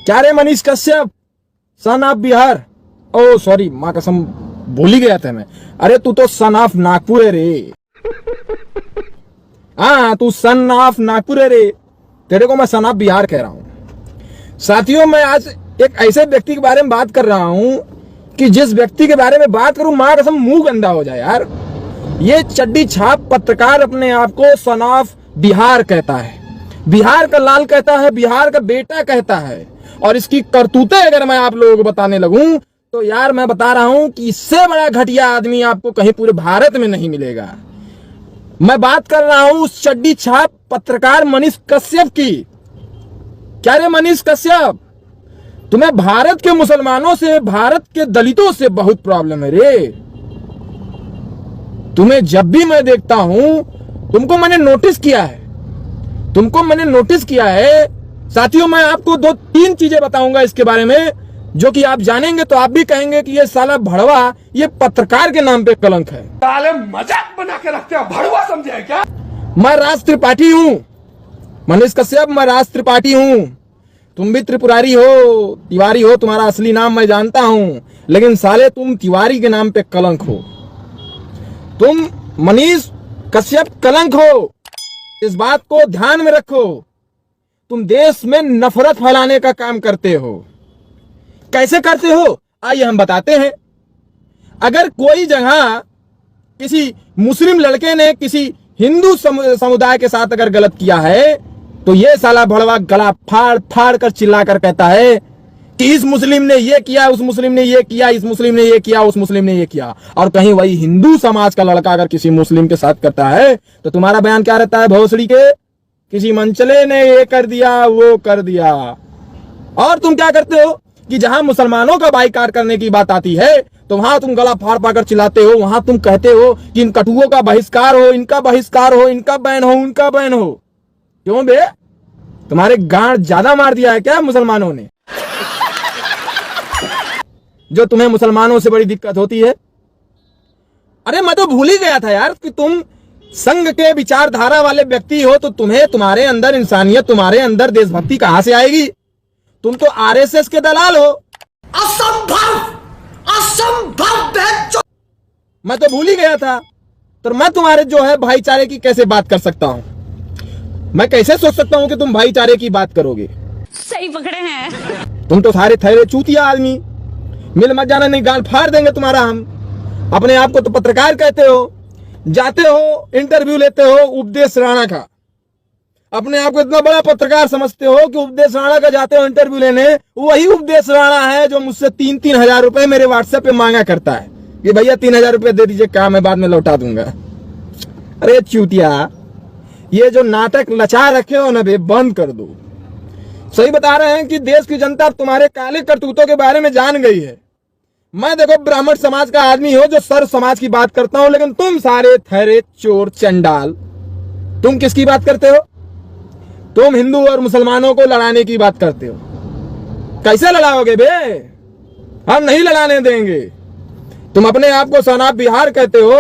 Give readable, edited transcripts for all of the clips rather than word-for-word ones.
क्या रे Manish Kashyap, son of Bihar, oh sorry माँ कसम भूल ही गया था मैं। अरे तू तो सन ऑफ नागपुर है रे। हाँ तू सन ऑफ नागपुर है रे, तेरे को मैं सन ऑफ बिहार कह रहा हूं। साथियों मैं आज एक ऐसे व्यक्ति के बारे में बात कर रहा हूं कि जिस व्यक्ति के बारे में बात करूं माँ कसम मुंह गंदा हो जाए यार। ये चड्डी छाप पत्रकार अपने आप को सन ऑफ बिहार कहता है, बिहार का लाल कहता है, बिहार का बेटा कहता है। और इसकी करतूतें अगर मैं आप लोगों को बताने लगूं तो यार मैं बता रहा हूं कि इससे बड़ा घटिया आदमी आपको कहीं पूरे भारत में नहीं मिलेगा। मैं बात कर रहा हूं उस चड्डी छाप पत्रकार मनीष कश्यप की। क्या रे मनीष कश्यप, तुम्हें भारत के मुसलमानों से, भारत के दलितों से बहुत प्रॉब्लम है रे। तुम्हें जब भी मैं देखता हूं, तुमको मैंने नोटिस किया है, साथियों मैं आपको 2-3 चीजें बताऊंगा इसके बारे में जो कि आप जानेंगे तो आप भी कहेंगे कि ये साला भड़वा ये पत्रकार के नाम पे कलंक है। साले मजाक बना के रखते हैं, भड़वा समझे है क्या? मैं राज त्रिपाठी हूं मनीष कश्यप, मैं राज त्रिपाठी हूं। तुम भी त्रिपुरारी हो, तिवारी हो, तुम्हारा असली नाम मैं जानता हूं, लेकिन साले तुम तिवारी के नाम पे कलंक हो। तुम मनीष कश्यप कलंक हो, इस बात को ध्यान में रखो। तुम देश में नफरत फैलाने का काम करते हो। कैसे करते हो आइए हम बताते हैं। अगर कोई जगह किसी मुस्लिम लड़के ने किसी हिंदू समुदाय के साथ अगर गलत किया है तो ये साला भड़वा गला फाड़ फाड़ कर चिल्ला कर कहता है कि इस मुस्लिम ने ये किया, उस मुस्लिम ने ये किया, इस मुस्लिम ने ये किया, उस मुस्लिम ने ये किया। और कहीं वही हिंदू समाज का लड़का अगर किसी मुस्लिम के साथ करता है तो तुम्हारा बयान क्या रहता है? भोसड़ी के किसी मंचले ने ये कर दिया, वो कर दिया। और तुम क्या करते हो कि जहां मुसलमानों का बाइकाट करने की बात आती है तो वहां तुम गला फाड़ फाड़ कर चिल्लाते हो, वहां तुम कहते हो कि इन कटुओं का बहिष्कार हो, इनका बहिष्कार हो, इनका बैन हो, उनका बैन हो। क्यों बे, तुम्हारे गांड ज्यादा मार दिया है क्या मुसलमानों ने, जो तुम्हें मुसलमानों से बड़ी दिक्कत होती है? अरे मैं तो भूल ही गया था यार कि तुम संघ के विचारधारा वाले व्यक्ति हो, तो तुम्हें, तुम्हारे अंदर इंसानियत, तुम्हारे अंदर देशभक्ति कहां से आएगी? तुम तो आरएसएस के दलाल हो। असंभव, असंभव। मैं तो भूल ही गया था। तो मैं तुम्हारे जो है भाईचारे की कैसे बात कर सकता हूं? मैं कैसे सोच सकता हूं कि तुम भाईचारे की बात करोगे? सही पकड़े हैं। तुम तो सारे थैरे चूतिया आदमी, मिल मत जाना नहीं गाल फाड़ देंगे तुम्हारा हम। अपने आप को तो पत्रकार कहते हो, जाते हो इंटरव्यू लेते हो उपदेश राणा का, अपने आप को इतना बड़ा पत्रकार समझते हो कि उपदेश राणा का जाते हो इंटरव्यू लेने। वही उपदेश राणा है जो मुझसे 3-3 हजार रुपए मेरे व्हाट्सएप पे मांगा करता है कि भैया 3,000 रुपए दे दीजिए, काम मैं बाद में लौटा दूंगा। अरे चूतिया, ये जो नाटक लचा रखे हो ना बे, बंद कर दो। सही बता रहे हैं कि देश की जनता तुम्हारे काले करतूतों के बारे में जान गई है। मैं देखो ब्राह्मण समाज का आदमी हो जो सर्व समाज की बात करता हूं, लेकिन तुम सारे थैरे चोर चंडाल, तुम किसकी बात करते हो? तुम हिंदू और मुसलमानों को लड़ाने की बात करते हो। कैसे लड़ाओगे बे? हम नहीं लड़ाने देंगे। तुम अपने आप को सन ऑफ बिहार कहते हो,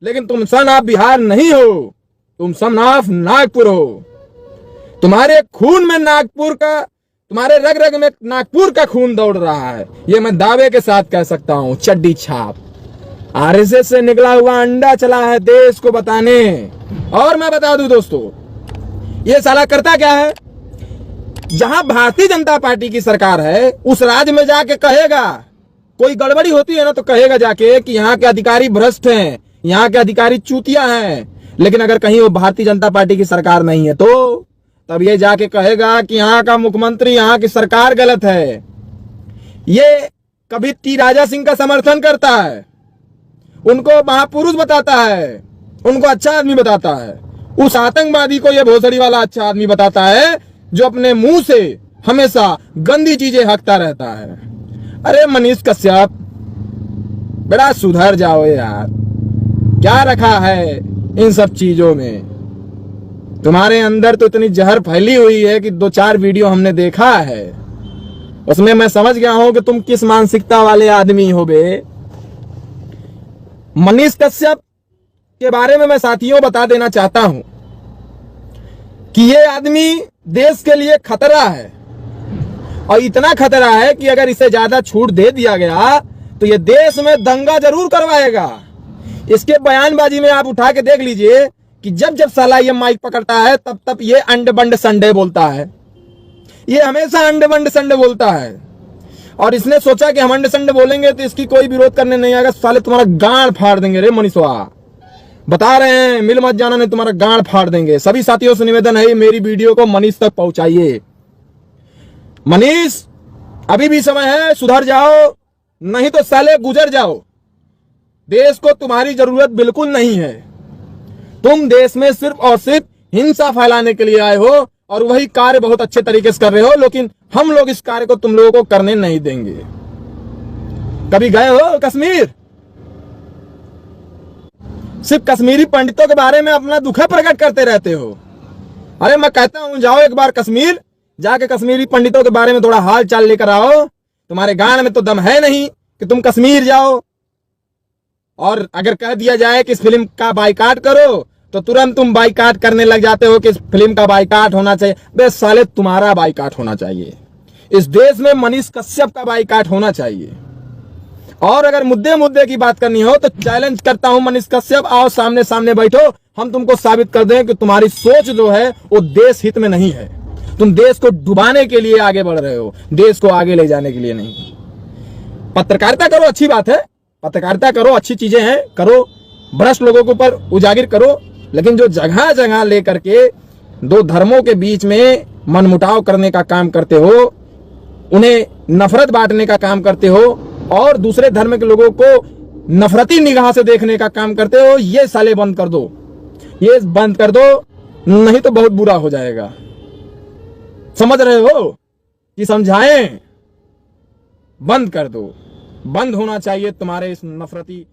लेकिन तुम सन ऑफ बिहार नहीं हो, तुम सन ऑफ नागपुर हो। तुम्हारे खून में नागपुर का, तुम्हारे रग रग में नागपुर का खून दौड़ रहा है, ये मैं दावे के साथ कह सकता हूं। चड्डी छाप आरएसएस से निकला हुआ अंडा चला है देश को बताने। और मैं बता दूं दोस्तों, ये साला करता क्या है? जहां भारतीय जनता पार्टी की सरकार है उस राज्य में जाके कहेगा, कोई गड़बड़ी होती है ना तो कहेगा जाके कि यहाँ के अधिकारी भ्रष्ट हैं, यहाँ के अधिकारी चूतिया हैं। लेकिन अगर कहीं वो भारतीय जनता पार्टी की सरकार नहीं है तो तब ये जाके कहेगा कि यहाँ का मुख्यमंत्री, यहाँ की सरकार गलत है। ये कभी टी राजा सिंह का समर्थन करता है, उनको महापुरुष बताता है, उनको अच्छा आदमी बताता है। उस आतंकवादी को ये भोसड़ी वाला अच्छा आदमी बताता है जो अपने मुंह से हमेशा गंदी चीजें हकता रहता है। अरे मनीष कश्यप, बड़ा सुधर जाओ यार, क्या रखा है इन सब चीजों में? तुम्हारे अंदर तो इतनी जहर फैली हुई है कि 2-4 वीडियो हमने देखा है, उसमें मैं समझ गया हूं कि तुम किस मानसिकता वाले आदमी हो बे। मनीष कश्यप के बारे में मैं साथियों बता देना चाहता हूं कि ये आदमी देश के लिए खतरा है और इतना खतरा है कि अगर इसे ज्यादा छूट दे दिया गया तो ये देश में दंगा जरूर करवाएगा। इसके बयानबाजी में आप उठा के देख लीजिए कि जब जब साला ये माइक पकड़ता है तब तब ये अंड बंड संडे बोलता है। ये हमेशा अंड बंड संडे बोलता है और इसने सोचा कि हम अंड संडे बोलेंगे तो इसकी कोई विरोध करने नहीं आएगा। साले तुम्हारा गांड फाड़ देंगे रे मनीषवा, बता रहे हैं, मिल मत जाना नहीं तुम्हारा गांड फाड़ देंगे। सभी साथियों से निवेदन है मेरी वीडियो को मनीष तक पहुंचाइए। मनीष अभी भी समय है, सुधर जाओ, नहीं तो साले गुजर जाओ। देश को तुम्हारी जरूरत बिल्कुल नहीं है। तुम देश में सिर्फ और सिर्फ हिंसा फैलाने के लिए आए हो और वही कार्य बहुत अच्छे तरीके से कर रहे हो, लेकिन हम लोग इस कार्य को तुम लोगों को करने नहीं देंगे। कभी गए हो कश्मीर? सिर्फ कश्मीरी पंडितों के बारे में अपना दुख प्रकट करते रहते हो। अरे मैं कहता हूं जाओ एक बार कश्मीर, जाके कश्मीरी पंडितों के बारे में थोड़ा हाल चाल लेकर आओ। तुम्हारे गान में तो दम है नहीं कि तुम कश्मीर जाओ। और अगर कह दिया जाए कि इस फिल्म का बाइकाट करो तो तुरंत तुम बाइकाट करने लग जाते हो कि इस फिल्म का बाइकाट होना चाहिए। बे साले तुम्हारा बाइकाट होना चाहिए। इस देश में मनीष कश्यप का बाइकाट होना चाहिए। और अगर मुद्दे की बात करनी हो तो चैलेंज करता हूं मनीष कश्यप, आओ सामने सामने बैठो, हम तुमको साबित कर दें कि तुम्हारी सोच जो है वो देश हित में नहीं है। तुम देश को डुबाने के लिए आगे बढ़ रहे हो, देश को आगे ले जाने के लिए नहीं। पत्रकारिता करो, अच्छी बात है, पत्रकारिता करो, अच्छी चीजें हैं, करो, भ्रष्ट लोगों के ऊपर उजागर करो, लेकिन जो जगह जगह लेकर के दो धर्मों के बीच में मनमुटाव करने का काम करते हो, उन्हें नफरत बांटने का काम करते हो और दूसरे धर्म के लोगों को नफरती निगाह से देखने का काम करते हो, ये साले बंद कर दो, ये बंद कर दो, नहीं तो बहुत बुरा हो जाएगा। समझ रहे हो कि समझाएं? बंद कर दो, बंद होना चाहिए तुम्हारे इस नफरती